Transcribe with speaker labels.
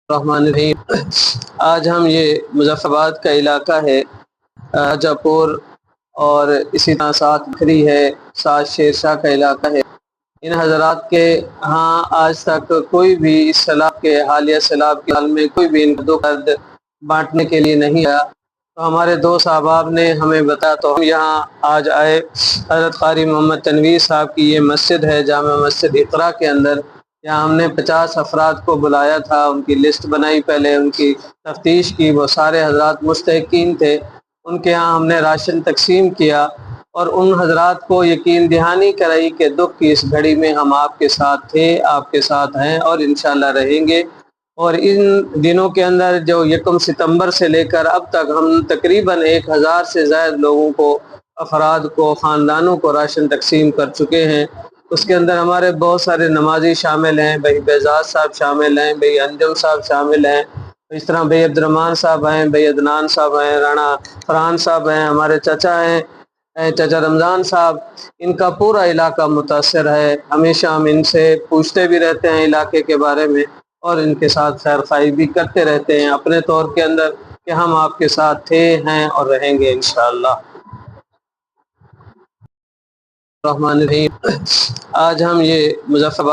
Speaker 1: الرحمن الرحیم۔ آج ہم یہ مظفرآباد کا علاقہ ہے، راجہ پور، اور اسی طرح ساتھ بکری ہے، ساتھ شیر شاہ کا علاقہ ہے۔ ان حضرات کے ہاں آج تک کوئی بھی اس سیلاب کے حالیہ سیلاب کے حال میں کوئی بھی ان کو قرض بانٹنے کے لیے نہیں آیا، تو ہمارے دوست احباب نے ہمیں بتایا تو ہم یہاں آج آئے۔ حضرت قاری محمد تنویر صاحب کی یہ مسجد ہے، جامع مسجد اقرا کے اندر۔ یہاں ہم نے 50 افراد کو بلایا تھا، ان کی لسٹ بنائی، پہلے ان کی تفتیش کی، وہ سارے حضرات مستحقین تھے، ان کے ہاں ہم نے راشن تقسیم کیا، اور ان حضرات کو یقین دہانی کرائی کہ دکھ کی اس گھڑی میں ہم آپ کے ساتھ تھے، آپ کے ساتھ ہیں، اور انشاءاللہ رہیں گے۔ اور ان دنوں کے اندر جو 1 ستمبر سے لے کر اب تک ہم تقریباً 1000 سے زائد لوگوں کو، افراد کو، خاندانوں کو راشن تقسیم کر چکے ہیں۔ اس کے اندر ہمارے بہت سارے نمازی شامل ہیں، بھائی بیزاد صاحب شامل ہیں، بھائی انجم صاحب شامل ہیں، اس طرح بھائی عبدالرحمان صاحب ہیں، بھائی عدنان صاحب ہیں، رانا فرحان صاحب ہیں، ہمارے چچا ہیں چچا رمضان صاحب۔ ان کا پورا علاقہ متاثر ہے، ہمیشہ ہم ان سے پوچھتے بھی رہتے ہیں علاقے کے بارے میں، اور ان کے ساتھ خیر خواہی بھی کرتے رہتے ہیں اپنے طور کے اندر کہ ہم آپ کے ساتھ تھے، ہیں اور رہیں گے انشاءاللہ۔ الرحمن الرحیم۔ آج ہم یہ مظفرآباد